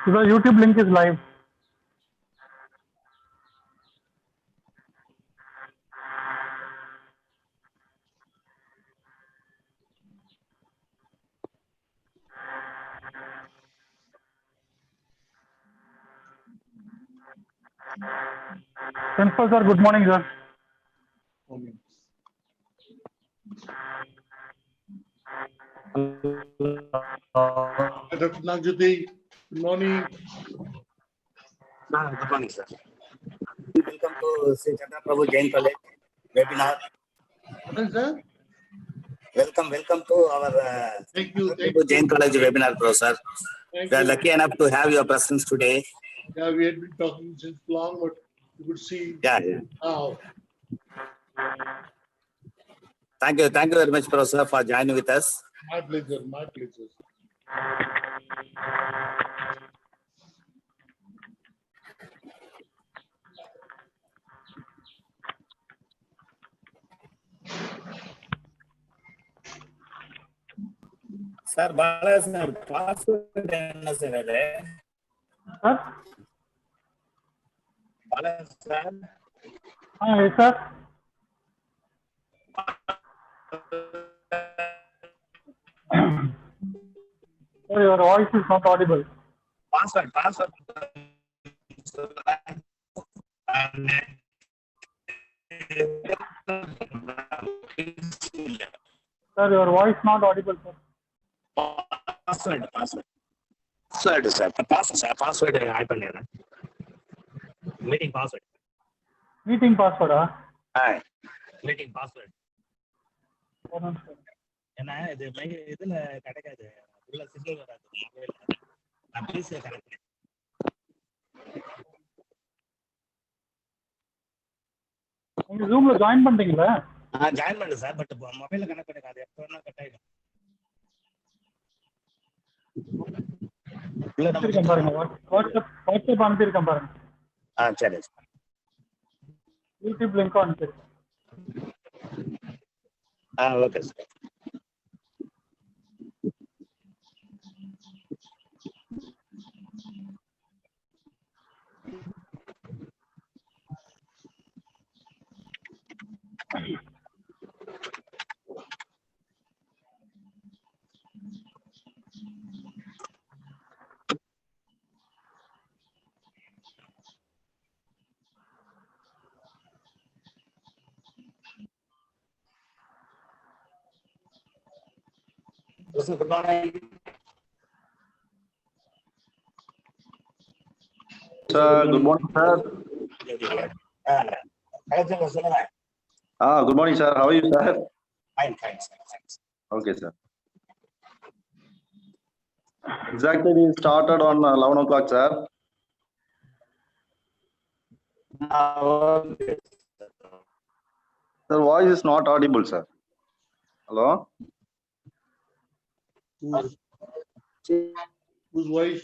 The YouTube link is live. Principal sir, good morning, sir. Dr. Nagjuti, good morning. Good morning, sir. Welcome to Sri Chandra Prabhu Jain College webinar. Sir? Welcome to our Thank you. Prabhu Jain College webinar, Professor. Thank We are you. lucky enough to have your presence today. Yeah, we had been talking since long, but you could see Yeah. how. Thank you very much, Professor, for joining with us. My pleasure, my pleasure. Sir, Bala sir, password enna sir ade? Sir? Bala sir. Yes, sir. Sir, your voice is not audible. Password. Sir, your voice not audible, sir. Password. Password I பண்ணிறேன். Meeting password. Meeting password, Hi. Meeting password. sir. என்ன இது இதுல கிடைக்காது. உள்ள signal வராது மொபைல்ல. நான் PC connect நீங்க ஜூம்ல join பண்றீங்களா? ஜாயின் பண்ணு சார், பட் மொபைல்ல கனெக்ட் பண்ணிக்காது. எப்ப வேணா கட் ஆயிடும். அனுப்பியிருக்கேன் பாருங்க. வாட்ஸ்அப் அனுப்பியிருக்கேன் பாருங்க. சரி. யூடியூப் லிங்க்கும் அனுப்பியிருக்கேன். Okay sir. Good morning. Sir, good morning, sir. Good morning, sir. How are you, sir? Fine, sir. Thanks. Okay, sir. Exactly, we started on 11 o'clock, sir. Sir, voice is not audible, sir. Hello? Whose voice?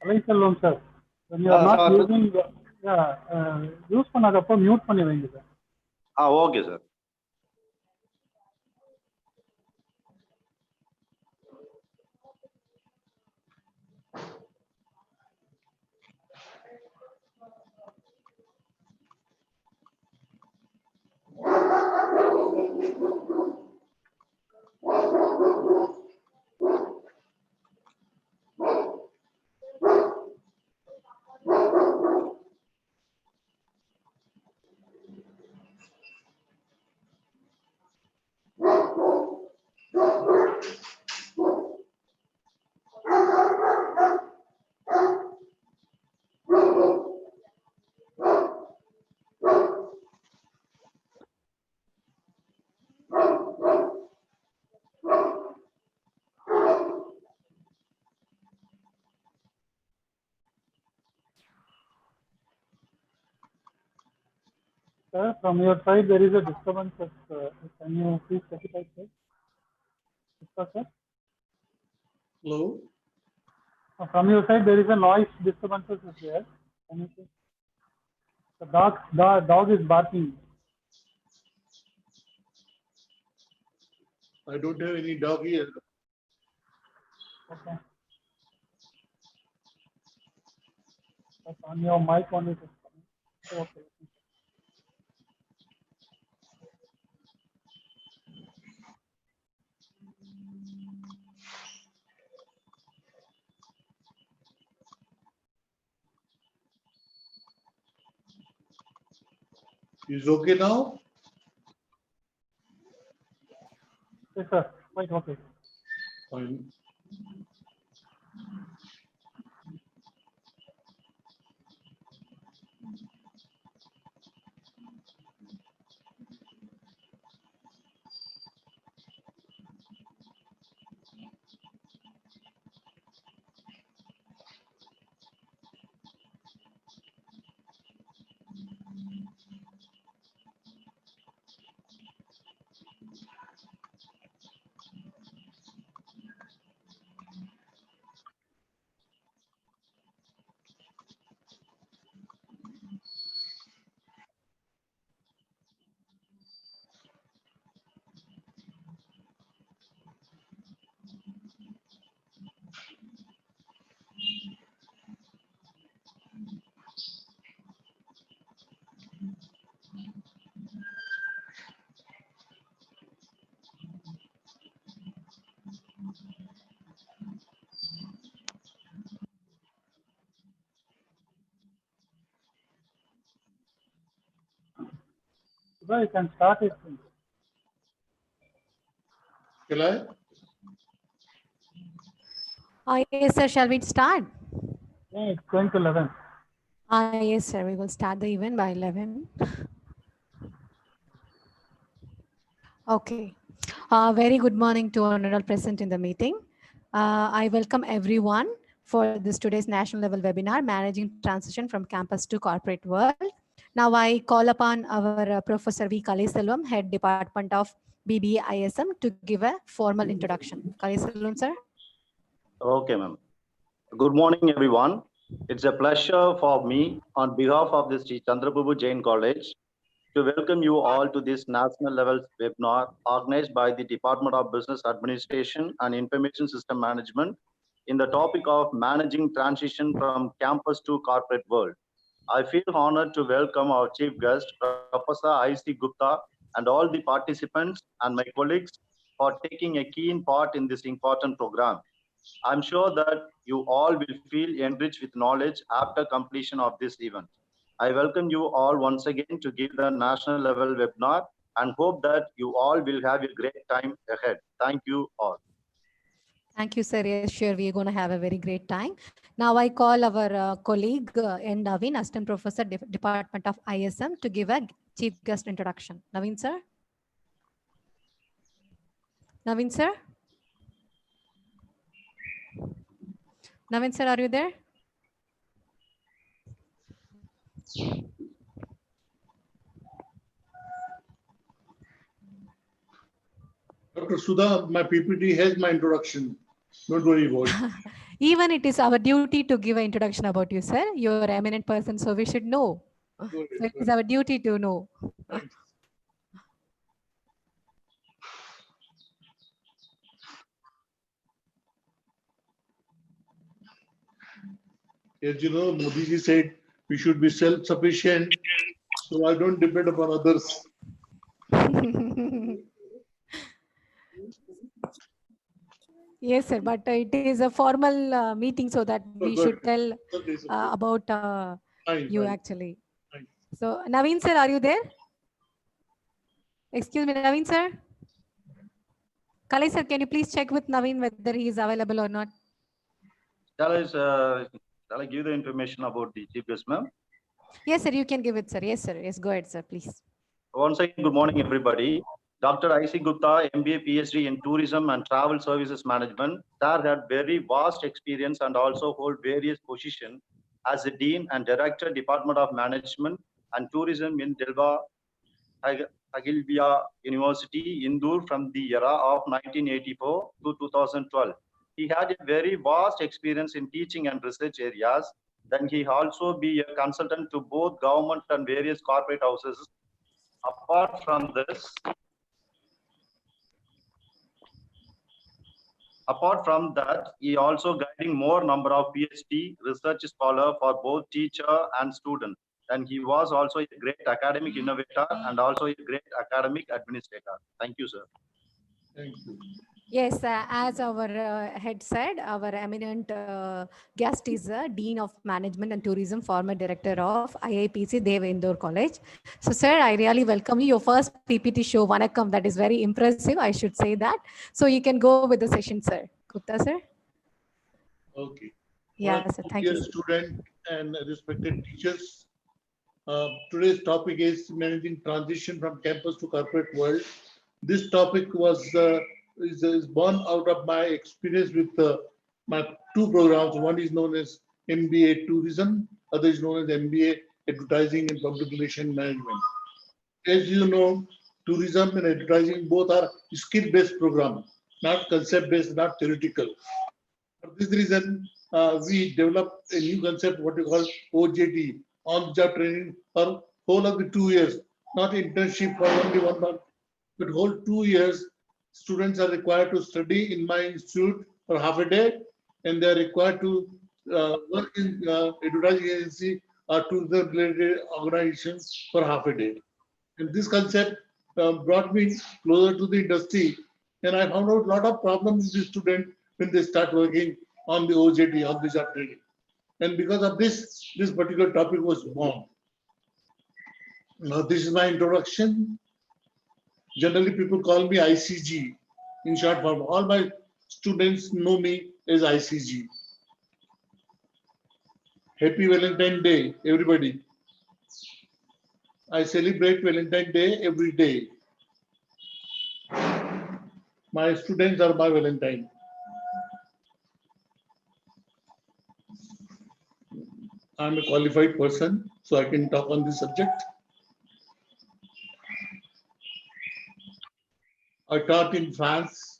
Alaiselvam sir, when you are not sir. using, use பண்ணாதப்போ mute பண்ணி வைங்க சார். Okay sir. Sir, from your side there is a disturbance. Can you please check it out, sir? Sir? Hello? From your side there is a noise disturbances is there. Can you see? The dog is barking. I don't have any dog here. Okay. That's on your mic only. It is coming. Okay. Is okay now? Yes, sir. Quite okay. Fine. Sir, you can start it. Shall I? Yes, sir. Shall we start? Yeah, it's going to 11. Yes, sir. We will start the event by 11. Okay. Very good morning to all present in the meeting. I welcome everyone for this today's national level webinar, Managing Transition from Campus to Corporate World. Now I call upon our Professor V. Kaliselvam, Head Department of BBA ISM, to give a formal introduction. Kaliselvam, sir. Okay, ma'am. Good morning, everyone. It's a pleasure for me, on behalf of the Sri Chandrababu Jain College, to welcome you all to this national level webinar organized by the Department of Business Administration and Information System Management in the topic of managing transition from campus to corporate world. I feel honored to welcome our chief guest, Professor I.C.Gupta, and all the participants and my colleagues for taking a keen part in this important program. I'm sure that you all will feel enriched with knowledge after completion of this event. I welcome you all once again to give the national level webinar and hope that you all will have a great time ahead. Thank you all. Thank you, sir. Yes, sure. We're going to have a very great time. Now I call our colleague N. Naveen, Assistant Professor, Department of ISM, to give a chief guest introduction. Naveen, sir? Naveen, sir? Naveen, sir, are you there? Dr. Sudha, my PPT has my introduction. Don't worry about it. Even it is our duty to give an introduction about you, sir. You're an eminent person, so we should know. So it is our duty to know. Thanks. As you know, Modi ji said we should be self-sufficient, so I don't depend upon others. Yes, sir, but it is a formal meeting so that we should tell Okay, so about fine, you fine. actually. Fine. So Naveen, sir, are you there? Excuse me, Naveen, sir? Kalai, sir, can you please check with Naveen whether he is available or not? Shall I give the information about the chief guest, ma'am? Yes, sir, you can give it, sir. Yes, sir. Yes, go ahead, sir, please. Once again, good morning, everybody. Dr. I.C.Gupta, MBA, PhD in Tourism and Travel Services Management. Sir had very vast experience and also hold various positions as the Dean and Director, Department of Management and Tourism in Delva Agilvia University, Indoor from the era of 1984 to 2012. He had a very vast experience in teaching and research areas. Then he also be a consultant to both government and various corporate houses. Apart from this, apart from that, he also guiding more number of PhD research scholar for both teacher and student. And he was also a great academic innovator and also a great academic administrator. Thank you, sir. Thank you. Yes, as our head said, our eminent guest is Dean of Management and Tourism, former Director of IIPC Dev Indore College. So, sir, I really welcome you. Your first PPT show, Vanakkam, that is very impressive. I should say that. So, you can go with the session, sir. Gupta, sir. Okay. Yes, sir. Thank you. Dear student and respected teachers, today's topic is managing transition from campus to corporate world. This topic was is born out of my experience with my two programs. One is known as MBA Tourism, other is known as MBA Advertising and Public Relation Management. As you know, tourism and advertising both are skill-based programs, not concept-based, not theoretical. For this reason, we developed a new concept, what we call OJT, on-job training, for whole of the 2 years, not internship for only 1 month, but whole 2 years. Students are required to study in my institute for half a day, and they are required to work in advertising agency or tourism-related organizations for half a day. And this concept brought me closer to the industry, and I found out a lot of problems with the student when they start working on the OJT, on the job training. And because of this, this particular topic was born. Now, this is my introduction. Generally, people call me I.C.G. in short form. All my students know me as I.C.G. Happy Valentine's Day, everybody. I celebrate Valentine's Day every day. My students are my Valentine. I'm a qualified person, so I can talk on this subject. I taught in France,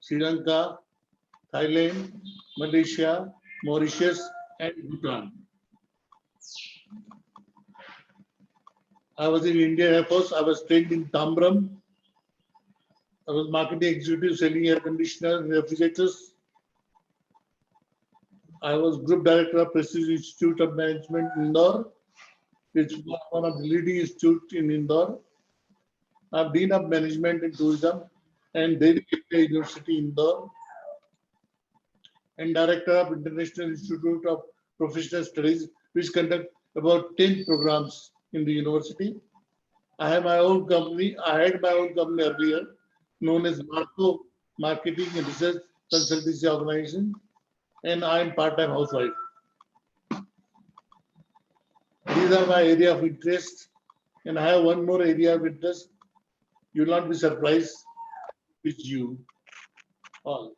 Sri Lanka, Thailand, Malaysia, Mauritius, and Bhutan. I was in Indian Air Force. I was trained in Tambram. I was marketing executive selling air conditioners and refrigerators. I was group director of Prestige Institute of Management in Indore, which was one of the leading institutes in Indore. I'm Dean of Management and Tourism and Delhi University Indore, and Director of International Institute of Professional Studies, which conduct about 10 programs in the university. I have my own company. I had my own company earlier, known as Marco Marketing and Research Consultancy Organization, and I am part-time housewife. These are my area of interest, and I have one more area of interest. You will not be surprised with you all.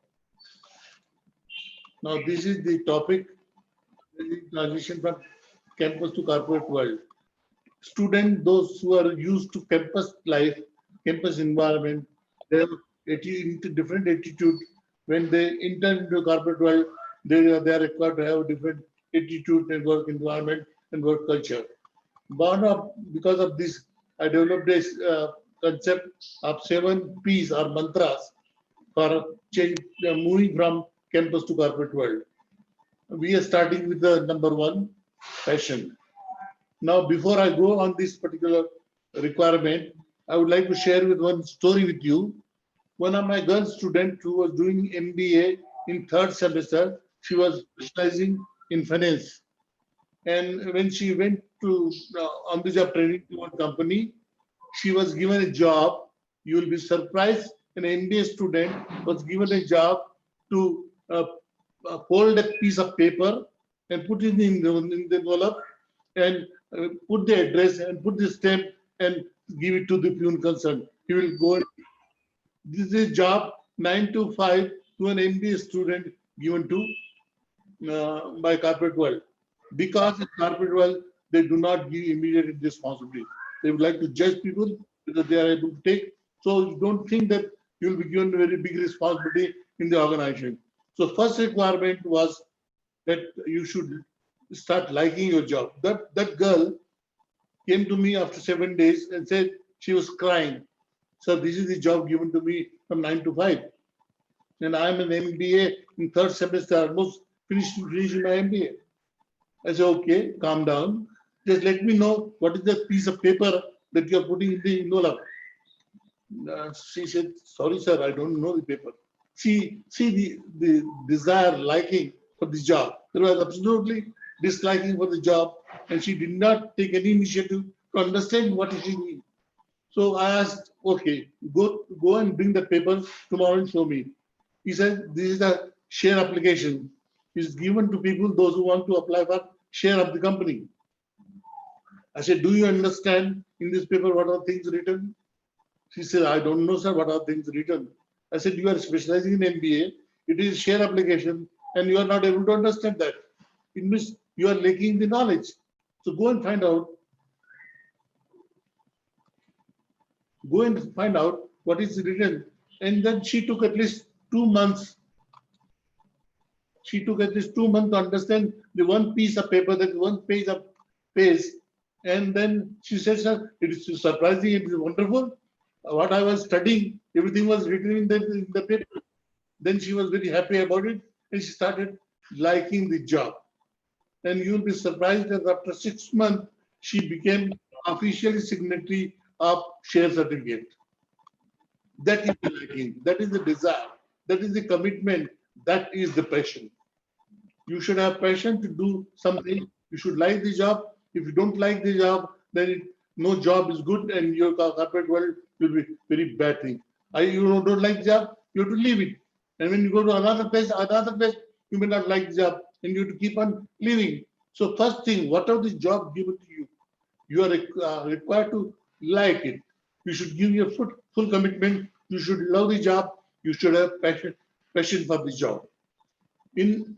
Now, this is the topic, transition from campus to corporate world. Students, those who are used to campus life, campus environment, they have different attitude. When they enter into corporate world, they are required to have a different attitude and work environment and work culture. Born up because of this, I developed this concept of 7 P's or mantras for moving from campus to corporate world. We are starting with the number 1, passion. Now, before I go on this particular requirement, I would like to share with one story with you. One of my girl students who was doing MBA in 3rd semester, she was specializing in finance. And when she went to on the job training to one company, she was given a job. You will be surprised. An MBA student was given a job to fold a piece of paper and put it in the envelope and put the address and put the stamp and give it to the peon concerned. He will go. This is a job 9 to 5 to an MBA student given to by corporate world. Because in corporate world, they do not give immediate responsibility. They would like to judge people because they are able to take. So you don't think that you will be given a very big responsibility in the organization. So first requirement was that you should start liking your job. That girl came to me after 7 days and said she was crying. So this is the job given to me from 9 to 5. And I'm an MBA in third semester, almost finishing my MBA. I said, okay, calm down. Just let me know what is the piece of paper that you're putting in the envelope. She said, sorry, sir, I don't know the paper. See the desire, liking for the job. There was absolutely disliking for the job, and she did not take any initiative to understand what she needs. So I asked, okay, go and bring the paper tomorrow and show me. He said, this is a share application. It's given to people, those who want to apply for share of the company. I said, do you understand in this paper what are things written? She said, I don't know, sir, what are things written. I said, you are specializing in MBA. It is share application, and you are not able to understand that. It means you are lacking the knowledge. So go and find out. Go and find out what is written. And then she took at least 2 months. She took at least 2 months to understand the one piece of paper, that one page of page. And then she said, sir, it is surprising, it is wonderful. What I was studying, everything was written in the paper. Then she was very happy about it, and she started liking the job. And you'll be surprised that after 6 months, she became officially signatory of share certificate. That is the liking, that is the desire, that is the commitment, that is the passion. You should have passion to do something. You should like the job. If you don't like the job, then no job is good, and your corporate world will be very bad thing. You don't like the job, you have to leave it. And when you go to another place, you may not like the job, and you have to keep on living. So first thing, whatever the job given to you, you are required to like it. You should give your full commitment. You should love the job. You should have passion for the job. In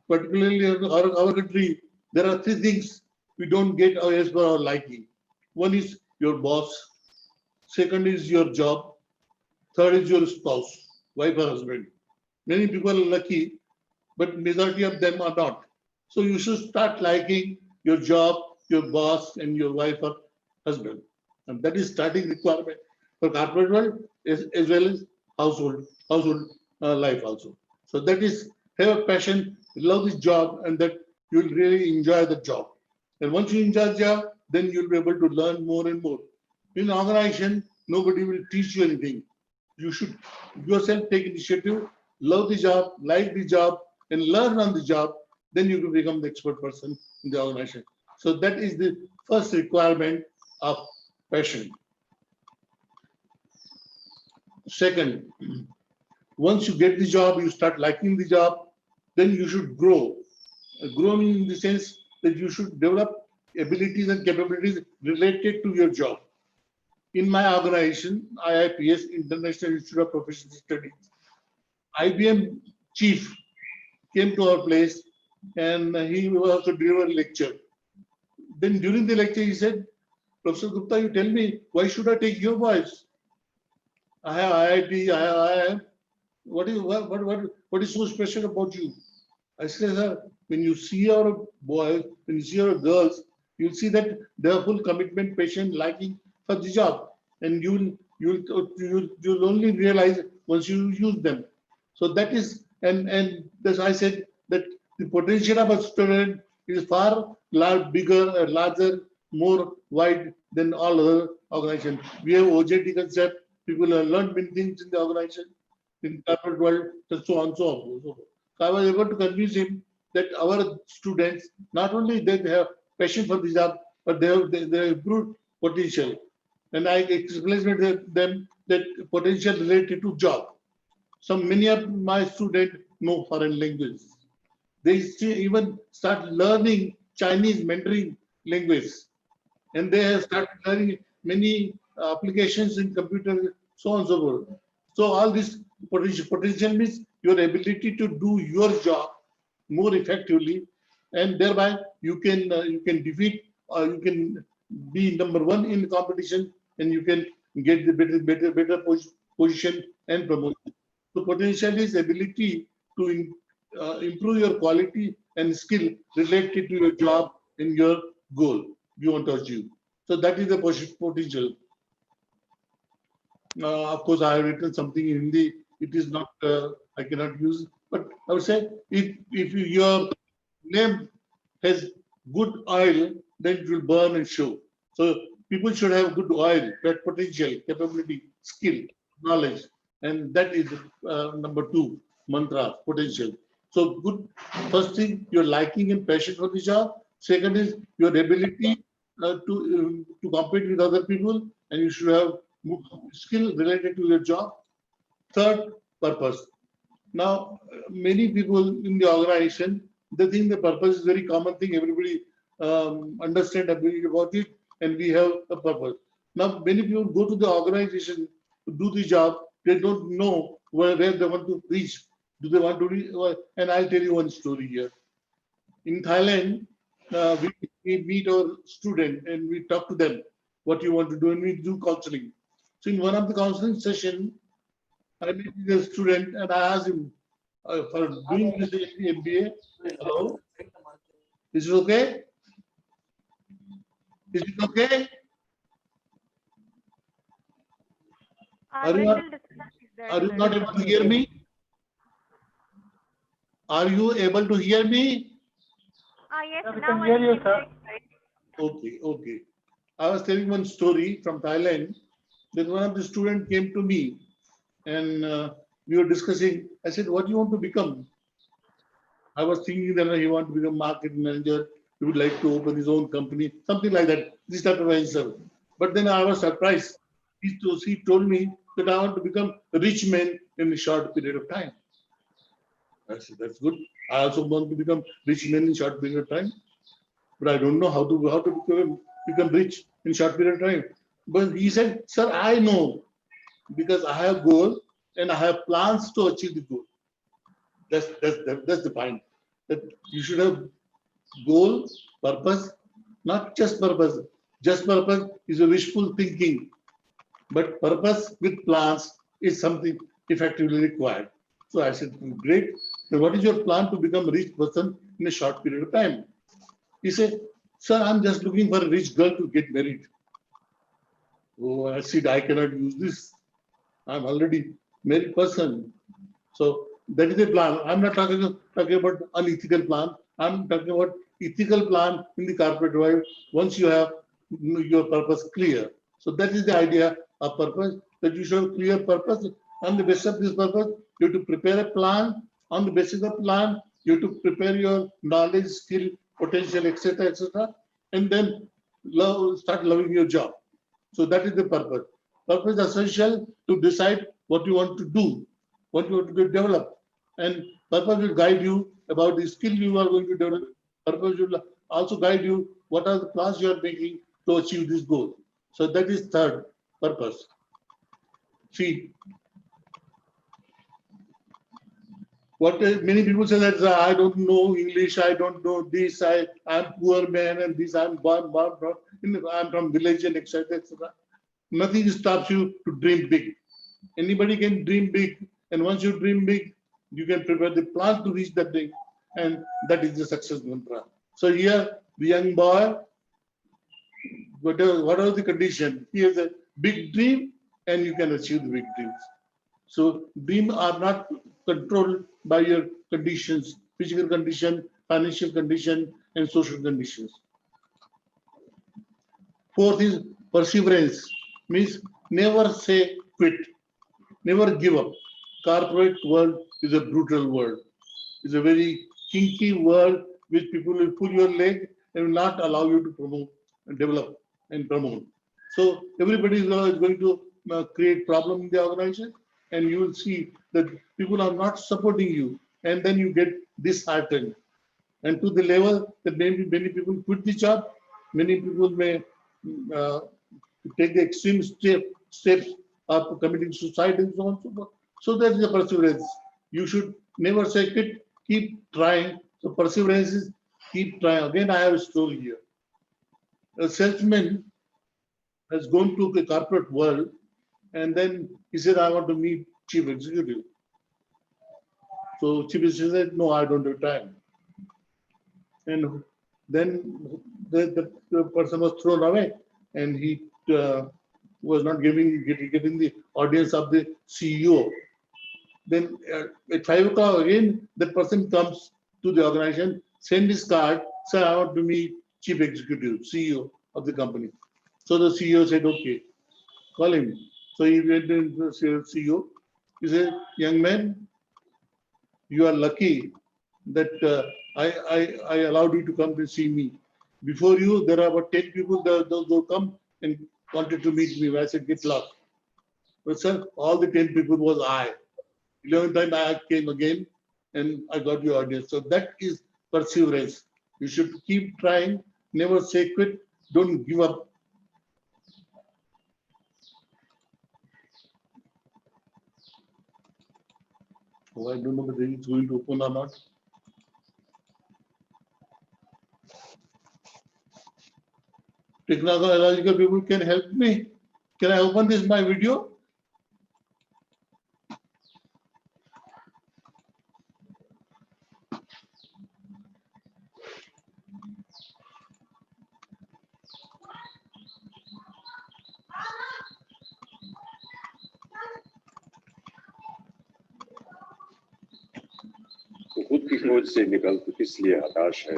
particularly our country, there are 3 things we don't get as per our liking. One is your boss. Second is your job. Third is your spouse, wife or husband. Many people are lucky, but majority of them are not. So you should start liking your job, your boss, and your wife or husband. And that is starting requirement for corporate world as well as household life also. So that is, have a passion, love this job, and that you will really enjoy the job. And once you enjoy the job, then you'll be able to learn more and more. In an organization, nobody will teach you anything. You should yourself take initiative, love the job, like the job, and learn on the job. Then you can become the expert person in the organization. So that is the first requirement of passion. Second, once you get the job, you start liking the job, then you should grow. Grow in the sense that you should develop abilities and capabilities related to your job. In my organization, IIPS, International Institute of Professional Studies, IBM chief came to our place, and he was to deliver a lecture. Then during the lecture, he said, Professor Gupta, you tell me, why should I take your voice? I have IIT, I have. What is so special about you? I said, sir, when you see our boys, when you see our girls, you'll see that they have full commitment, passion, liking for the job, and you'll only realize once you use them. So that is, and as I said, that the potential of a student is far bigger, larger, more wide than all other organizations. We have OJT concept. People have learned many things in the organization, in corporate world, and so on, so on. So I was able to convince him that our students, not only they have passion for the job, but they have improved potential. And I explained to them that potential related to job. So many of my students know foreign languages. They even start learning Chinese Mandarin language, and they have started learning many applications in computer, so on and so forth. So all this potential means your ability to do your job more effectively, and thereby you can defeat, or you can be number 1 in the competition and you can get the better position and promotion. So potential is ability to improve your quality and skill related to your job and your goal you want to achieve. So that is the potential. Of course, I have written something in Hindi. It is not, I cannot use, but I would say if your name has good oil, then it will burn and show. So people should have good oil, that potential, capability, skill, knowledge, and that is number 2 mantra, potential. So good. First thing, your liking and passion for the job. Second is your ability to compete with other people, and you should have skill related to your job. Third, purpose. Now, many people in the organization, they think the purpose is a very common thing. Everybody understand about it, and we have a purpose. Now, many people go to the organization to do the job. They don't know where they want to reach. Do they want to reach? And I'll tell you one story here. In Thailand, we meet our student and we talk to them what you want to do, and we do counseling. So in one of the counseling session, I met with a student and I asked him for doing this MBA. Hello, is it okay? Is it okay? Are you not able to hear me? Are you able to hear me? Yes, Sir, we now can I hear you, can sir. Okay, okay. I was telling one story from Thailand. That one of the students came to me and we were discussing. I said, what do you want to become? I was thinking that he want to become market manager. He would like to open his own company, something like that. This type of answer. But then I was surprised. He told me that I want to become a rich man in a short period of time. I said, that's good. I also want to become rich man in short period of time. But I don't know how to become rich in short period of time. But he said, sir, I know because I have goal and I have plans to achieve the goal. That's the point. That you should have goal, purpose, not just purpose. Just purpose is a wishful thinking, but purpose with plans is something effectively required. So I said, great. Then what is your plan to become a rich person in a short period of time? He said, sir, I'm just looking for a rich girl to get married. Oh, I said, I cannot use this. I'm already married person. So that is the plan. I'm not talking about unethical plan. I'm talking about ethical plan in the corporate world once you have your purpose clear. So that is the idea of purpose, that you should have clear purpose. On the basis of this purpose, you have to prepare a plan. On the basis of plan, you have to prepare your knowledge, skill, potential, etc., and then start loving your job. So that is the purpose. Purpose is essential to decide what you want to do, what you want to develop. And purpose will guide you about the skill you are going to develop. Purpose will also guide you what are the plans you are making to achieve this goal. So that is third, purpose. See, what many people say that I don't know English, I don't know this, I'm poor man and this, I'm from village and etc. Nothing stops you to dream big. Anybody can dream big, and once you dream big, you can prepare the plan to reach that thing, and that is the success mantra. So here, the young boy, whatever the condition, he has a big dream, and you can achieve the big dreams. So dreams are not controlled by your conditions, physical condition, financial condition, and social conditions. Fourth is perseverance, means never say quit, never give up. Corporate world is a brutal world. It's a very kinky world which people will pull your leg and will not allow you to promote and develop and promote. So everybody is going to create problem in the organization, and you will see that people are not supporting you, and then you get disheartened. And to the level that many people quit the job, many people may uh, take the extreme steps of committing suicide and so on and so forth. So that is the perseverance. You should never say quit, keep trying. So perseverance is keep trying. Again, I have a story here. A salesman has gone to the corporate world, and then he said, I want to meet chief executive. So chief executive said, no, I don't have time. And then the person was thrown away, and he was not getting the audience of the CEO. Then at 5 o'clock again, the person comes to the organization, send his card, sir, I want to meet chief executive, CEO of the company. So the CEO said, okay, call him. So he went to the CEO. He said, young man, you are lucky that I allowed you to come to see me. Before you, there are about 10 people that will come and wanted to meet me. I said, get lost. But sir, all the 10 people was I. 11th time I came again and I got your audience. So that is perseverance. You should keep trying, never say quit, don't give up. Oh, I don't know whether it's going to open or not. Technological people can help me. Can I open this my video? तो खुद की खोज से निकल तो किस लिए हताश है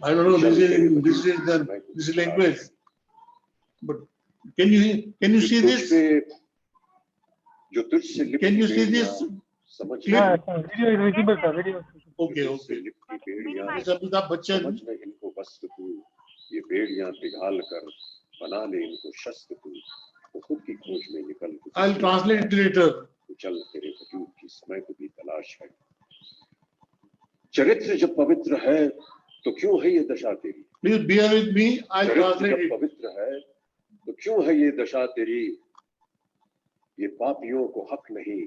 I don't know. This is language. But can you see this? जो तुझसे लिपटी Can you see बेड़ियां this? समझ Yeah, video is visible, sir. Video is visible. Okay, तुझसे okay. लिपटी बेड़ियां This is Amitabh Bachchan. समझ में इनको बस तू ये बेड़ियां पिघाल कर बना ले इनको शस्त्र तू तो खुद की खोज में निकल तो किस I'll लिए translate it हताश है? later. तो चल तेरे वजूद की समय को भी तलाश है चरित्र जब पवित्र है तो क्यों है ये दशा तेरी Please bear with me. I'll चरित्र translate जब it. पवित्र है तो क्यों है ये दशा तेरी ये पापियों को हक नहीं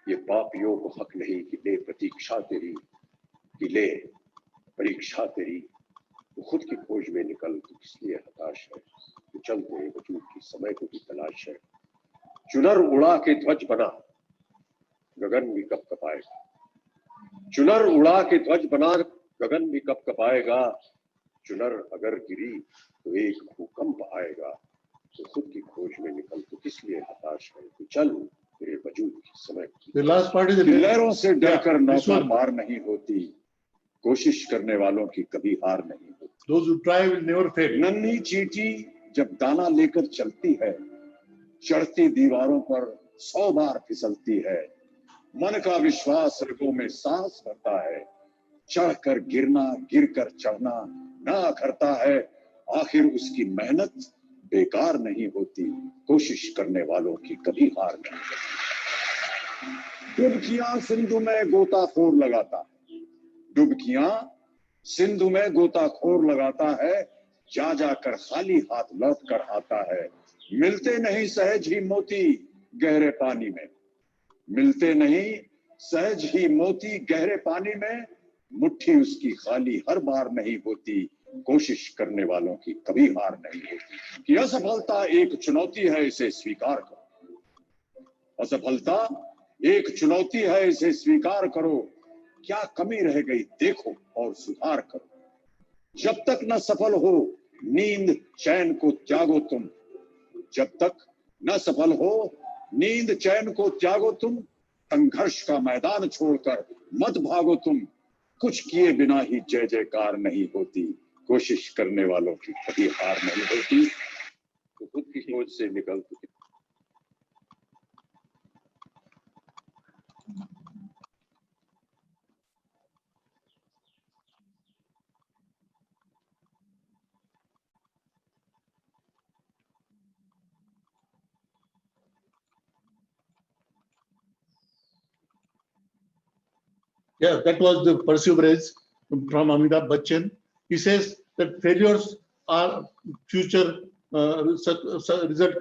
ये पापियों को हक नहीं कि ले प्रतीक्षा तेरी कि ले परीक्षा तेरी तो खुद की खोज में निकल तो किस लिए हताश है तो चल तेरे वजूद की समय को भी तलाश है चुनर उड़ा के ध्वज बना गगन भी कब कपाएगा चुनर उड़ा के ध्वज बना गगन भी कब कपाएगा चुनर अगर गिरी तो एक भूकंप आएगा तो खुद की खोज में निकल तो किस लिए हताश है तो चल तेरे वजूद की समय The last part is the लहरों से डरकर this नौका one. पार नहीं होती कोशिश करने वालों की कभी हार नहीं होती Those who try will never fail. नन्ही चींटी जब दाना लेकर चलती है चढ़ती दीवारों पर 100 बार फिसलती है मन का विश्वास रगों में सांस भरता है चढ़कर गिरना गिरकर चढ़ना ना करता है आखिर उसकी मेहनत बेकार नहीं होती कोशिश करने वालों की कभी हार नहीं होती डुबकियां सिंधु में गोताखोर लगाता है डुबकियां सिंधु में गोताखोर लगाता है जा जाकर खाली हाथ लौट कर आता है मिलते नहीं सहज ही मोती गहरे पानी में मिलते नहीं सहज ही मोती गहरे पानी में मुट्ठी उसकी खाली हर बार नहीं होती कोशिश करने वालों की कभी हार नहीं होती कि असफलता एक चुनौती है इसे स्वीकार करो असफलता एक चुनौती है इसे स्वीकार करो क्या कमी रह गई देखो और सुधार करो जब तक न सफल हो नींद चैन को त्यागो तुम जब तक न सफल हो नींद चैन को त्यागो तुम संघर्ष का मैदान छोड़कर मत भागो तुम कुछ किए बिना ही जय जयकार नहीं होती कोशिश करने वालों की कभी हार नहीं होती तो खुद की खोज से निकल तो Yeah, that was the perseverance from Amitabh Bachchan. He says that failures are future result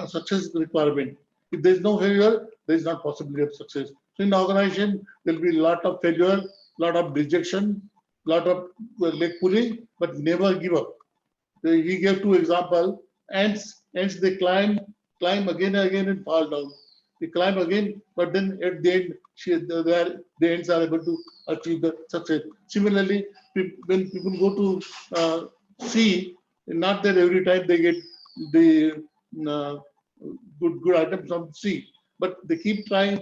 success requirement. If there is no failure, there is not possibility of success. So in the organization, there will be a lot of failure, lot of rejection, lot of leg pulling, but never give up. So he gave two examples. ants they climb again and again and fall down. They climb again, but then at the end, the ants are able to achieve the success. Similarly, when people go to sea, not that every time they get the uh, good items from sea, but they keep trying,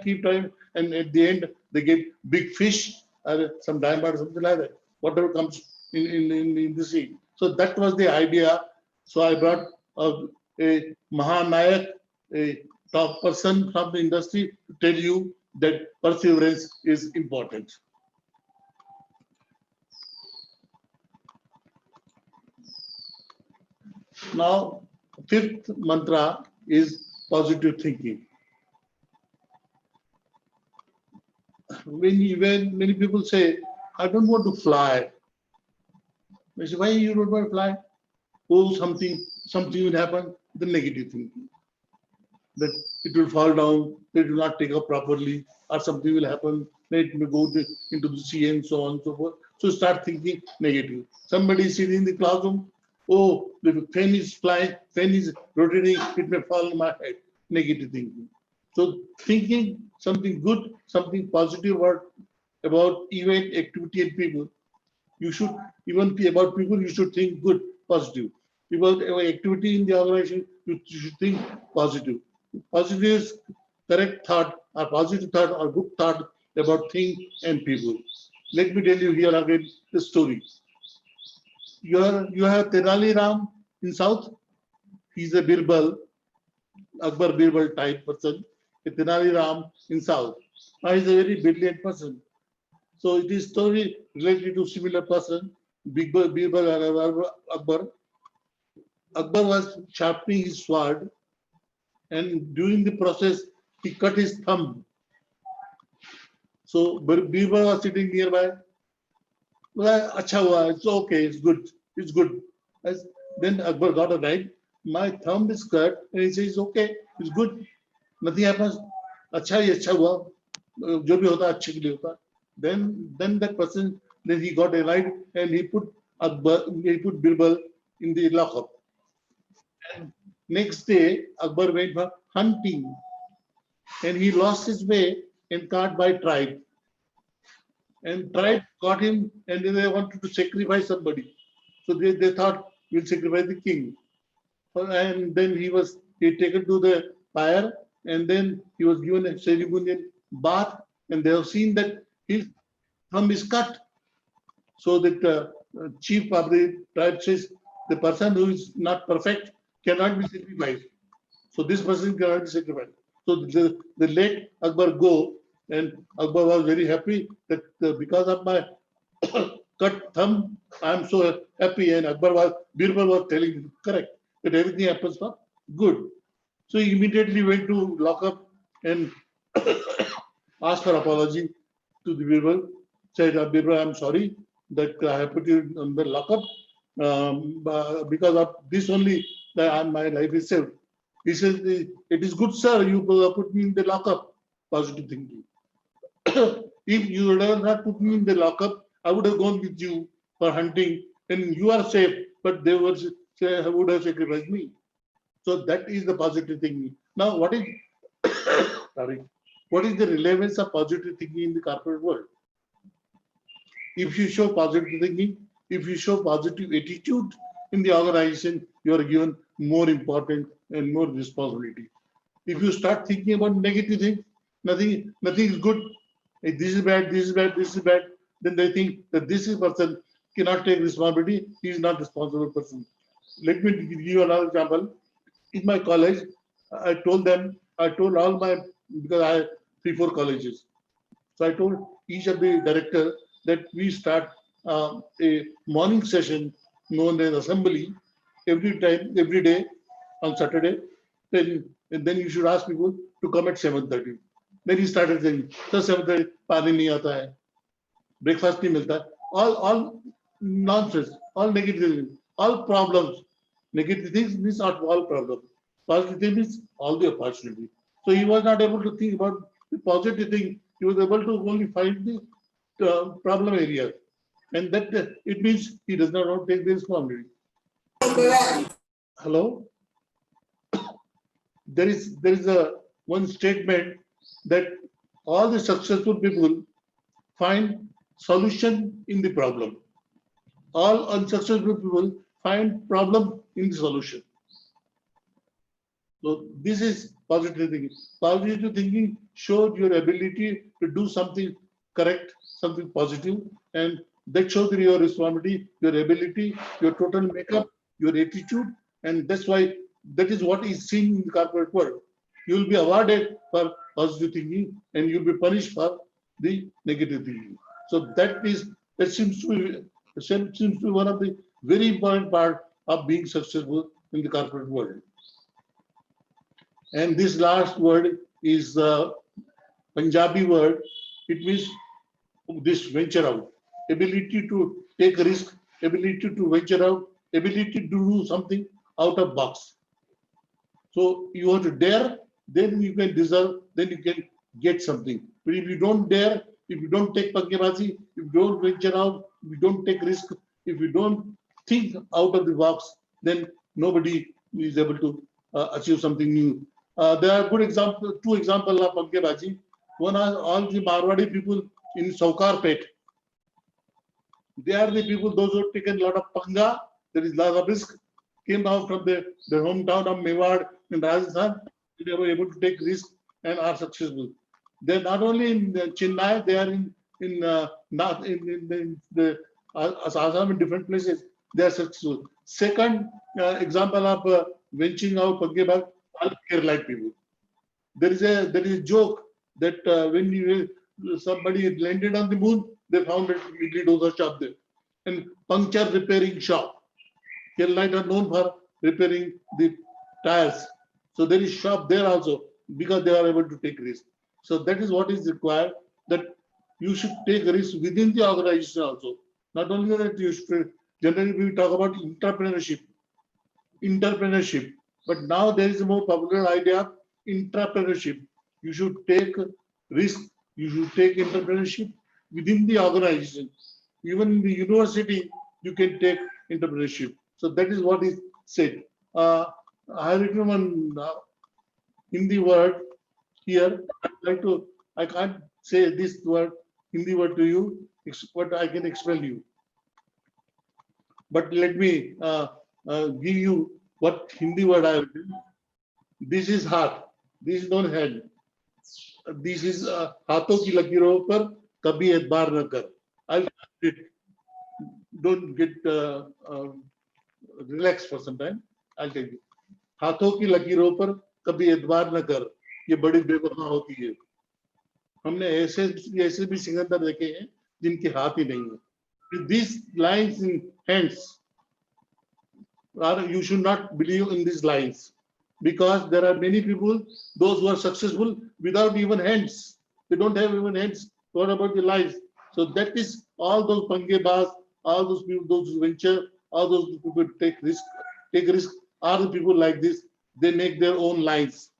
and at the end they get big fish or some diamond or something like that, whatever comes in the sea. So that was the idea. So I brought a Mahanayak, a top person from the industry, to tell you that perseverance is important. Now, fifth mantra is positive thinking. When many people say, I don't want to fly. I say, why you don't want to fly? Oh, something will happen. The negative thinking. That it will fall down, it will not take up properly, or something will happen, it may go into the sea and so on and so forth. So start thinking negative. Somebody is sitting in the classroom, oh, the fan is flying, fan is rotating, it may fall on my head. Negative thinking. So thinking something good, something positive about event, activity, and people. You should, even about people, you should think good, positive. About activity in the organization, you should think positive. Positive is correct thought, or positive thought, or good thought about things and people. Let me tell you here again the story. You have Tenali Ram in South. He's a Birbal, Akbar Birbal type person. Tenali Ram in South. Now he's a very brilliant person. So it is story related to similar person, Birbal and Akbar. Akbar was sharpening his sword, and during the process, he cut his thumb. So Birbal was sitting nearby. Well, acha hua, it's okay, it's good. Then Akbar got a right. My thumb is cut, and he says, okay, it's good. Nothing happens. Acha hua. Jo bhi hota, achhe ke liye hota. Then that person, then he got a right, and he put Birbal in the lockup. And next day, Akbar went for hunting, and he lost his way and caught by tribe. And tribe got him, and they wanted to sacrifice somebody. So they thought we'll sacrifice the king. And then he taken to the fire, and then he was given a ceremonial bath, and they have seen that his thumb is cut. So that chief of the tribe says the person who is not perfect cannot be sacrificed. So this person cannot be sacrificed. So the late Akbar go, and Akbar was very happy that because of my cut thumb, I am so happy. And Birbal was telling him correct that everything happens for good. So he immediately went to lock up and asked for apology to the Birbal. Said, Birbal, I'm sorry that I have put you on the lockup. Because of this only, my life is saved. He says, it is good, sir, you put me in the lockup. Positive thinking. If you would have not put me in the lockup, I would have gone with you for hunting, and you are safe, but they would have sacrificed me. So that is the positive thinking. Now, what is the relevance of positive thinking in the corporate world? If you show positive thinking, if you show positive attitude in the organization, you are given more important and more responsibility. If you start thinking about negative things, nothing is good. If this is bad, this is bad, this is bad. Then they think that this is person cannot take responsibility. He is not responsible person. Let me give you another example. In my college, I told all my, because I have 3-4 colleges. So I told each of the director that we start a morning session known as assembly every day on Saturday. Then you should ask people to come at 7:30. Then he started saying, "Sir, 7:30 पानी नहीं आता है, breakfast नहीं मिलता है." All nonsense, all negative, all problems. Negative things means not all problems. Positive things means all the opportunity. So he was not able to think about the positive thing. He was able to only find the problem area, and that it means he does not want to take the responsibility. Hello. there is a one statement that all the successful people find solution in the problem. All unsuccessful people find problem in the solution. So this is positive thinking. Positive thinking shows your ability to do something correct, something positive, and that shows your responsibility, your ability, your total makeup, your attitude, and that's why that is what is seen in the corporate world. You will be awarded for positive thinking, and you'll be punished for the negative thinking. So that seems to be one of the very important part of being successful in the corporate world. And this last word is the Punjabi word. It means this venture out, ability to take risk, ability to venture out, ability to do something out of box. So you have to dare, then you can deserve, then you can get something. But if you don't dare, if you don't take pankebaazi, if you don't venture out, if you don't take risk, if you don't think out of the box, then nobody is able to achieve something new. There are good examples, two examples of pankebaazi. One are all the Marwadi people in Saukarpet. They are the people, those who have taken a lot of panga, there is a lot of risk, came out from their hometown of Mewad in Rajasthan. They were able to take risk and are successful. They're not only in Chennai, they are in the Assam in different places. They are successful. Second example of venturing out Paggebag, all Kerala people. There is a joke that when somebody landed on the moon, they found a idli dosa shop there, and puncture repairing shop. Kerala are known for repairing the tires, so there is shop there also because they are able to take risk. So that is what is required. That you should take risk within the organization also. Not only that, you should generally we talk about entrepreneurship. But now there is a more popular idea of intrapreneurship. You should take risk, you should take entrepreneurship within the organization. Even in the university, you can take entrepreneurship. So that is what is said. I have written one Hindi word here. I can't say this word, Hindi word to you, but I can explain you. But let me give you what Hindi word I have written. This is heart. This is not head. This is हाथों की लकीरों पर कभी एतबार न कर. I'll don't get relaxed for some time. I'll tell you. हाथों की लकीरों पर कभी एतबार न कर. ये बड़ी बेवफा होती है. हमने ऐसे भी सिकंदर देखे हैं जिनके हाथ ही नहीं है. These lines in hands. You should not believe in these lines because there are many people, those who are successful without even hands. They don't have even hands. What about the lives? So that is all those pangebas, all those people, those who venture, all those people take risk are the people like this. They make their own lines.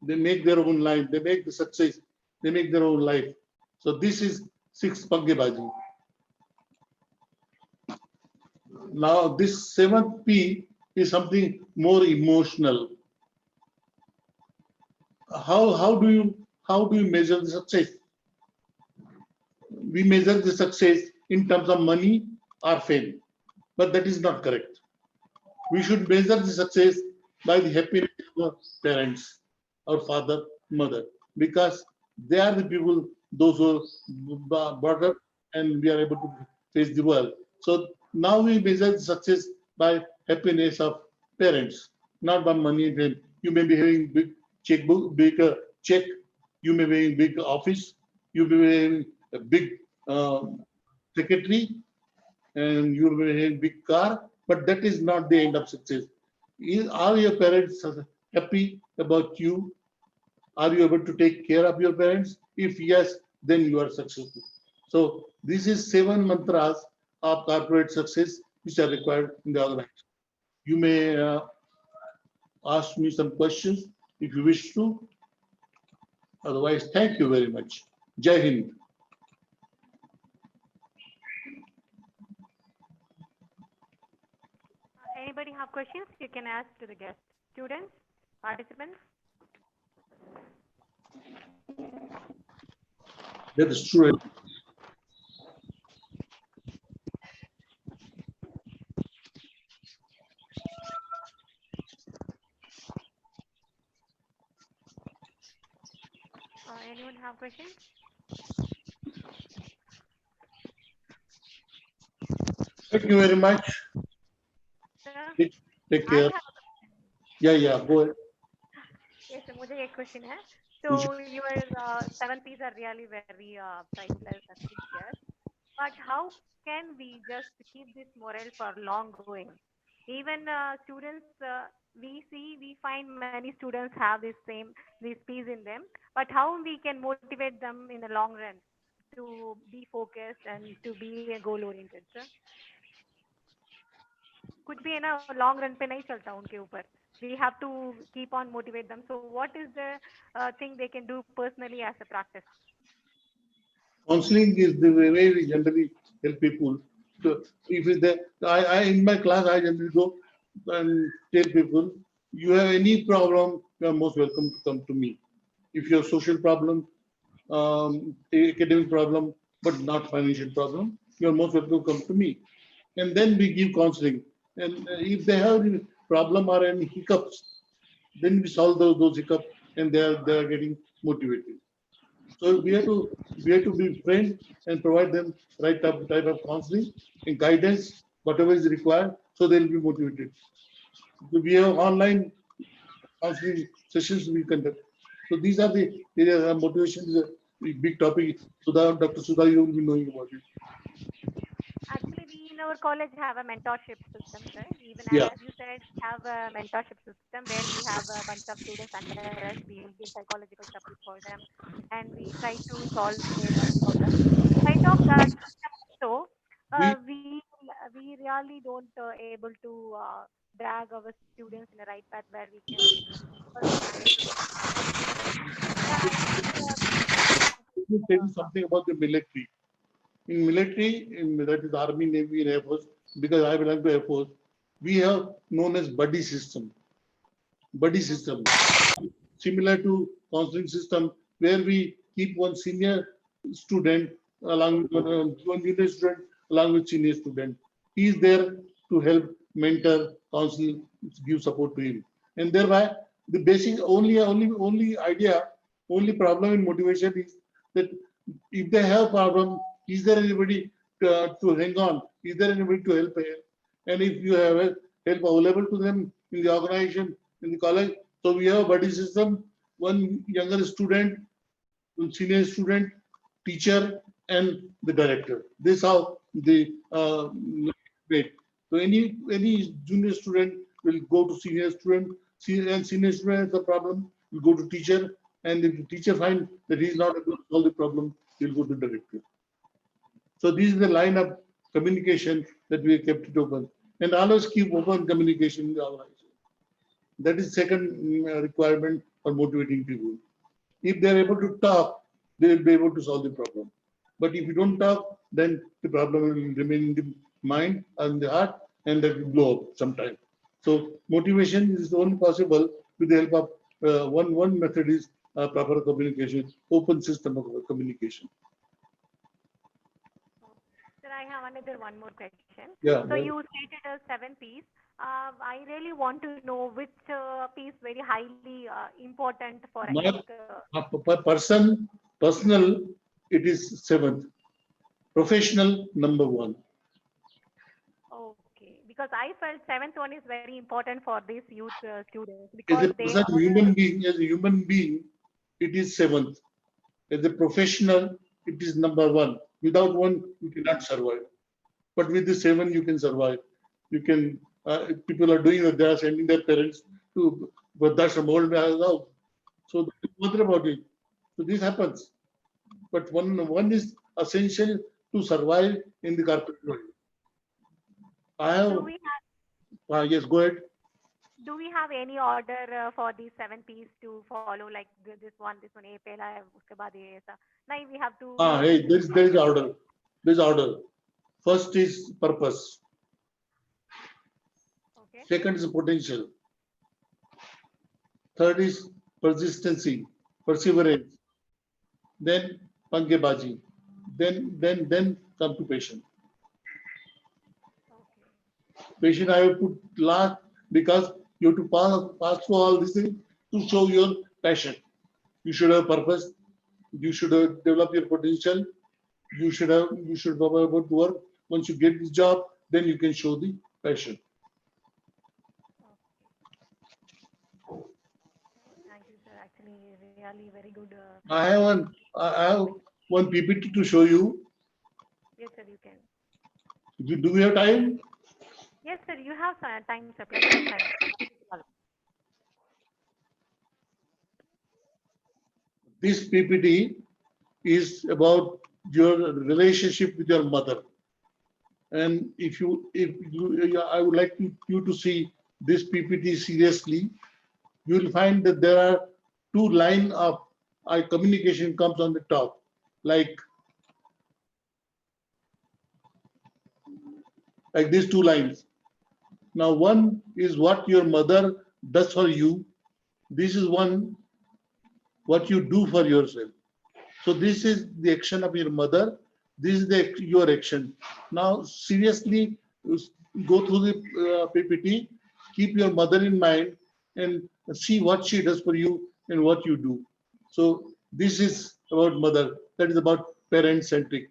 They make their own line. They make the success. They make their own life. So this is 6 pangebaji. Now this 7th P is something more emotional. How do you measure the success? We measure the success in terms of money or fame, but that is not correct. We should measure the success by the happiness of our parents, our father, mother, because they are the people, those who are brought up and we are able to face the world. So now we measure the success by happiness of parents, not by money. You may be having big checkbook, big check. You may be having big office. You may be having a big secretary, and you may be having big car. But that is not the end of success. Are your parents happy about you? Are you able to take care of your parents? If yes, then you are successful. So this is 7 mantras of corporate success which are required in the organization. You may ask me some questions if you wish to. Otherwise, thank you very much. Jai Hind. Anybody have questions? You can ask to the guest students. participants? That is true. Anyone have questions? Thank you very much. Sir, Take I care. have Yeah, go ahead. yes, sir, मुझे एक question है. You So your 7Ps are really very priceless and precious. But how can we just keep this morale for long going? Even students, we find many students have this peace in them. But how we can motivate them in the long run to be focused and to be goal oriented, sir? कुछ भी है ना long run पे नहीं चलता उनके ऊपर. We have to keep on motivate them. So what is the thing they can do personally as a practice? Counseling is the way we generally help people. So if I in my class, I generally go and tell people, you have any problem, you are most welcome to come to me. If you have social problem, academic problem, but not financial problem, you are most welcome to come to me. And then we give counseling. And if they have any problem or any hiccups, then we solve those hiccups, and they are getting motivated. So we have to be friends and provide them right type of counseling and guidance, whatever is required, so they'll be motivated. So we have online counseling sessions we conduct. So these are the areas of motivation is a big topic. Dr. Sudha, you will be knowing about it. Actually, we in our college have a mentorship system, sir. Even Yeah. as you said, we have a mentorship system where we have a bunch of students under us. We will give psychological support for them, and we try to solve their problems. Kind of that system also, We we really don't able to drag our students in the right path where we can manage to. Yeah, I think will tell you something about the military. In military, that is Army, Navy, and Air Force, because I belong to Air Force, we have known as buddy system. Buddy system, similar to counseling system, where we keep one senior student along with one junior student along with senior student. He is there to help, mentor, counsel, give support to him, and thereby the basic only idea, only problem in motivation is that if they have problem, is there anybody to hang on? Is there anybody to help here? And if you have help available to them in the organization, in the college, so we have a buddy system, one younger student, one senior student, teacher, and the director. This is how the grade. So any junior student will go to senior student, and senior student has a problem, will go to teacher, and if the teacher finds that he is not able to solve the problem, he will go to director. So this is the line of communication that we have kept it open, and always keep open communication in the organization. That is second requirement for motivating people. If they are able to talk, they will be able to solve the problem. But if you don't talk, then the problem will remain in the mind and the heart, and that will blow up sometime. So motivation is only possible with the help of one method is proper communication, open system of communication. sir, I have one more question. Yeah. So you stated 7Ps. I really want to know which piece very highly important for Personal, it is 7th. Professional, number 1. Okay, because I felt 7th one is very important for these youth students As because a they person, are as a human being, it is 7th. As a professional, it is number 1. Without 1, you cannot survive. But with the 7, you can survive. You can. People are doing that. They are sending their parents to Vardhashram, old house. So they bother about it. So this happens. But one is essential to survive in the corporate world. I have. do we have Yes, go ahead. do we have any order for these 7Ps to follow like this one A पहला है उसके बाद ये ऐसा नहीं we have to Hey, there is order. There is order. First is purpose. okay Second is potential. Third is persistency, perseverance. Then pangebaji. Then come to patient. Patient I have put last because you have to pass through all these things to show your passion. You should have purpose. You should have develop your potential. You should know about work. Once you get this job, then you can show the passion. Thank you, sir. Actually, really very good. I have one PPT to show you. Yes, sir, you can. Do we have time? Yes, sir, you have time, sir. Plenty of time. This PPT is about your relationship with your mother. And if you, I would like you to see this PPT seriously. You will find that there are two lines of communication comes on the top, like these two lines. Now, one is what your mother does for you. This is one what you do for yourself. So this is the action of your mother. This is your action. Now, seriously, go through the PPT. Keep your mother in mind and see what she does for you and what you do. So this is about mother. That is about parent-centric.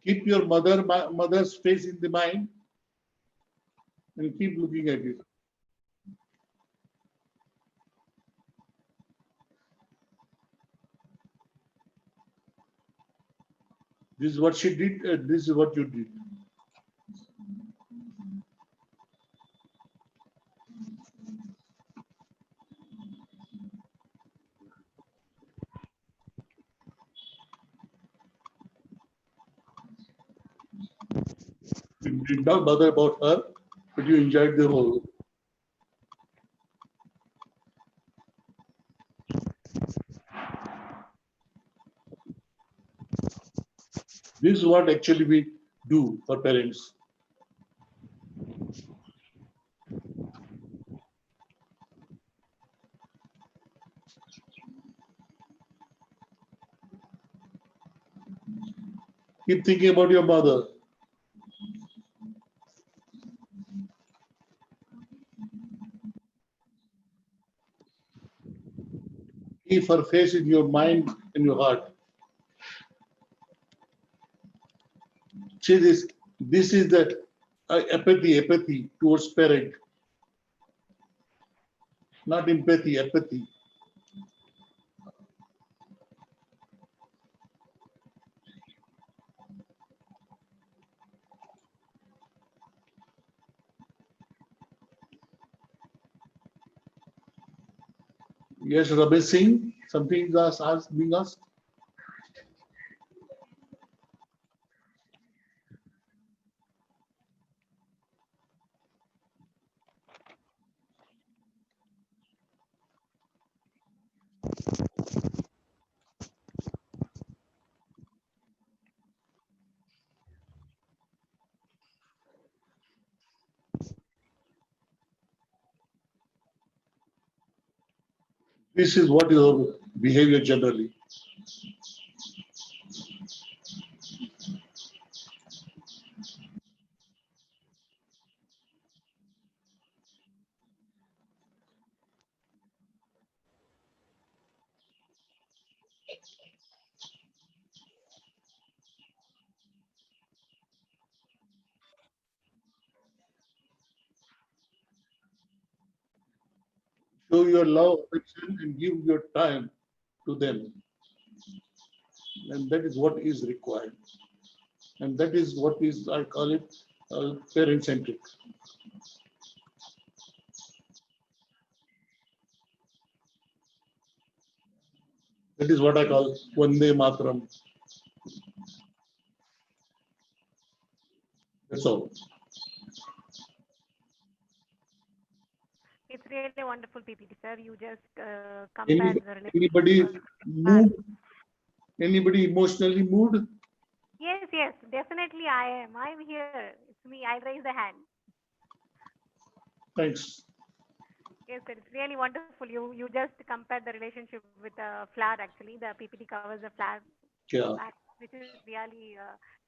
Keep your mother's face in the mind and keep looking at it. This is what she did, this is what you did. You did not bother about her, but you enjoyed the role. This is what actually we do for parents. Keep thinking about your mother. Keep her face in your mind and your heart. See this. This is the apathy towards parent. Not empathy, apathy. Yes, Ramesh Singh, something is being asked. This is what your behavior generally. Show your love, affection, and give your time to them. And that is what is required. And that is what is, I call it, parent-centric. That is what I call Vande Mataram. That's all. It's really a wonderful PPT, sir. You just compare the relationship. Anybody moved? Anybody emotionally moved? Yes, yes, definitely I am. I'm here. It's me. I'll raise the hand. Thanks. Yes, sir. It's really wonderful. You just compared the relationship with the flower. Actually, the PPT covers the flower Yeah. back, which is really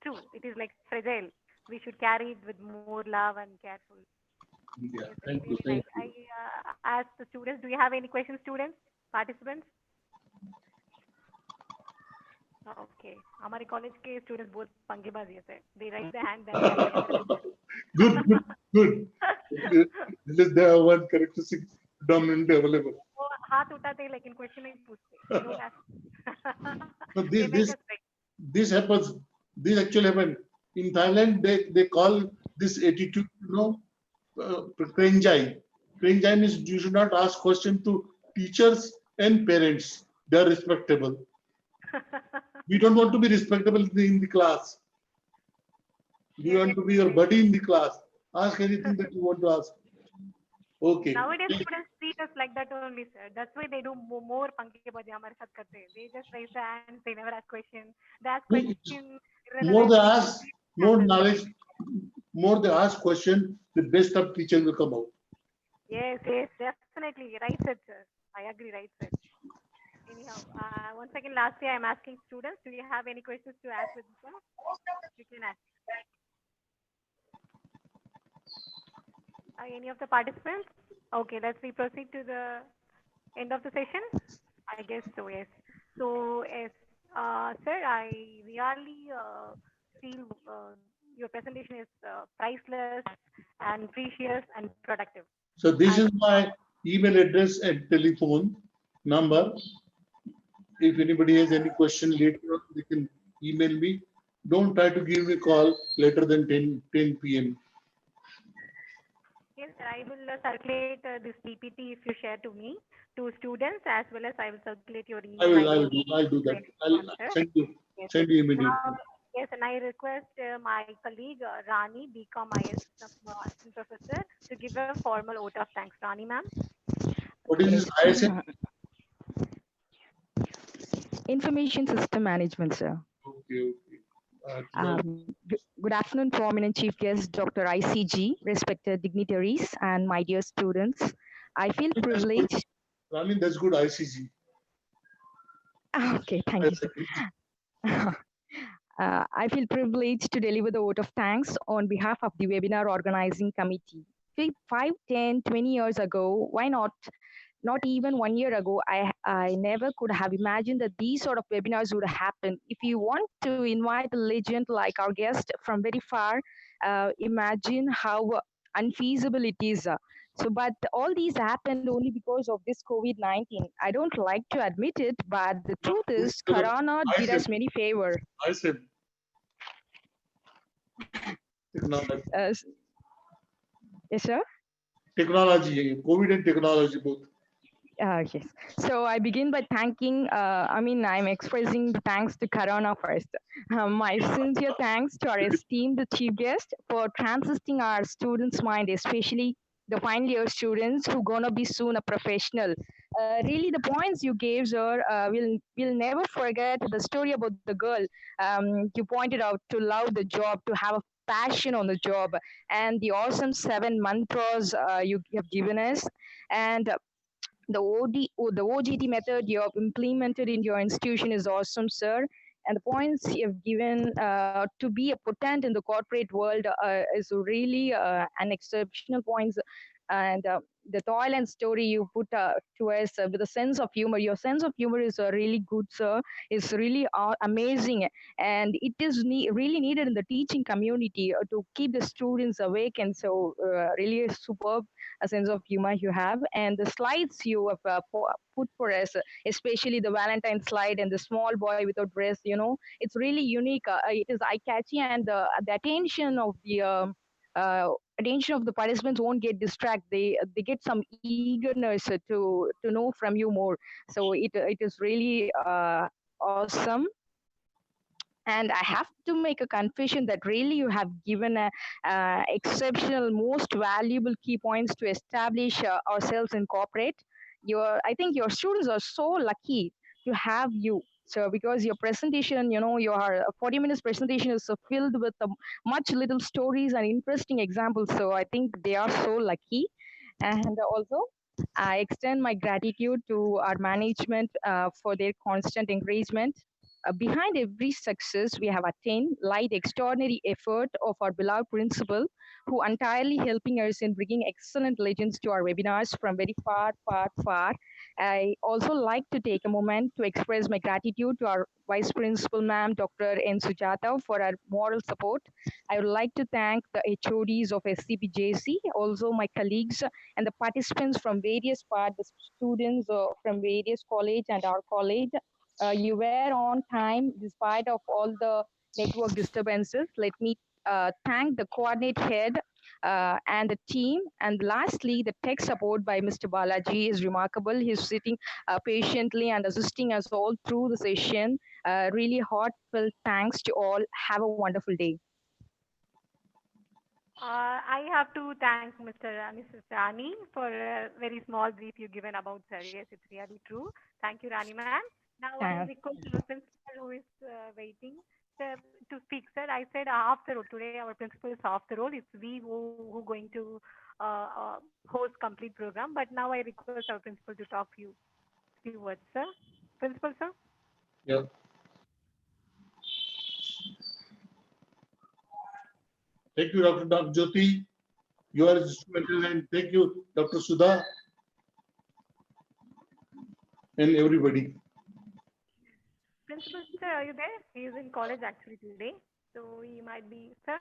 true. It is like fragile. We should carry it with more love and careful. Yeah. Yes, it's Thank you. really nice. Thank you. I ask the students. Do you have any questions, students, participants? Okay. हमारे college के students बहुत पंगेबाज है sir. They raise their hand then they'll be answering. Good, good, good. They have one characteristic dominantly available. वो हाथ उठाते हैं लेकिन question नहीं पूछते. They don't ask. So They make us right. this happens. This actually happened in Thailand. They call this attitude, krenjai. Krenjai means you should not ask question to teachers and parents. They are respectable. We don't want to be respectable in the class. We want to be your buddy in the class. Ask anything that you want to ask. Okay. Nowadays students treat us like that only, sir. That's why they do more पंखेबाजी हमारे साथ करते हैं. They just raise their hands. They never ask questions. They ask questions More they irrelevant. ask, more knowledge, more they ask question, the best of teacher will come out. Yes, yes, definitely. Right, sir. I agree, right, sir. Anyhow, once again, lastly, I'm asking students, do you have any questions to ask with this one? You can ask. Any of the participants? Okay, let's we proceed to the end of the session. I guess so, yes. So, yes, sir, I really feel your presentation is priceless and precious and productive. So this is my email address and telephone number. If anybody has any question later on, they can email me. Don't try to give me a call later than 10 p.m. Yes, sir, I will circulate this PPT if you share to me, to students, as well as I will circulate your email I'll do that. I'll answer. Yes, send you immediately. Now, yes, and I request my colleague Rani, BCom IS assistant professor, to give a formal vote of thanks. Rani, ma'am. What is this Yes. ISM? Information System Management, sir. Okay. Good afternoon, prominent chief guest, Dr. I.C.G., respected dignitaries, and my dear students. I feel privileged. Rani, that's good ICG. Okay, thank you, sir. I feel privileged to deliver the vote of thanks on behalf of the webinar organizing committee. 5, 10, 20 years ago, why not even 1 year ago, I never could have imagined that these sort of webinars would happen. If you want to invite a legend like our guest from very far, imagine how unfeasible it is. But all these happened only because of this COVID-19. I don't like to admit it, but the truth is, Corona did us many favor. I said technology. Yes, sir? Technology, COVID and technology both. Yes. So I begin by thanking, I'm expressing the thanks to Corona first. My sincere thanks to our esteemed chief guest for transisting our students' mind, especially the final year students who gonna be soon a professional. Really, the points you gave, sir, we'll never forget the story about the girl. You pointed out to love the job, to have a passion on the job, and the awesome 7 mantras you have given us. And the OGT method you have implemented in your institution is awesome, sir. And the points you've given to be a potent in the corporate world is really an exceptional points. And the toil and story you put to us with a sense of humor. Your sense of humor is really good, sir. It's really amazing, and it is really needed in the teaching community to keep the students awake. And so, really superb a sense of humor you have, and the slides you have put for us, especially the Valentine slide and the small boy without dress. It's really unique. It is eye catchy, and the attention of the participants won't get distracted. They get some eagerness to know from you more. So it is really awesome. And I have to make a confession that really you have given exceptional, most valuable key points to establish ourselves in corporate. I think your students are so lucky to have you. So because your presentation, your 40 minutes presentation is filled with much little stories and interesting examples. So I think they are so lucky. And also, I extend my gratitude to our management for their constant encouragement. Behind every success we have attained lie the extraordinary effort of our beloved principal, who entirely helping us in bringing excellent legends to our webinars from very far, far, far. I also like to take a moment to express my gratitude to our Vice Principal, Ma'am Dr. N. Sujata, for her moral support. I would like to thank the HODs of SCPJC, also my colleagues and the participants from various parts, the students from various college and our college. You were on time despite of all the network disturbances. Let me thank the coordinate head and the team. And lastly, the tech support by Mr. Balaji is remarkable. He's sitting patiently and assisting us all through the session. Really heartfelt thanks to all. Have a wonderful day. I have to thank Mrs. Rani for a very small brief you given about sir. Yes, it's really true. Thank you, Rani ma'am. Now I request our principal who is waiting sir, to speak. Sir, I said after all. Today our principal is after all. It's we who going to host complete program. But now I request our principal to talk few words, sir. Principal, sir. Yeah. Thank you, Dr. Jyoti. You are instrumental, and thank you, Dr. Sudha, and everybody. Principal, sir, are you there? He is in college actually today, so he might be, sir.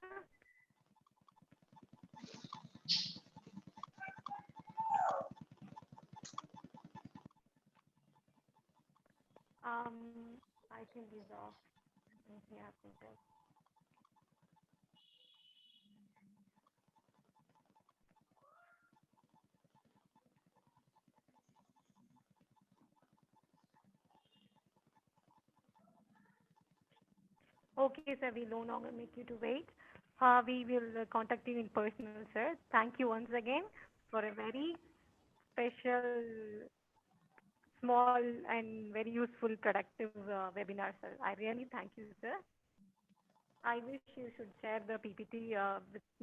I think he's off. Yeah, principal. Okay, sir, we no longer make you to wait. We will contact you in person, sir. Thank you once again for a very special, small, and very useful, productive webinar, sir. I really thank you, sir. I wish you should share the PPT with me.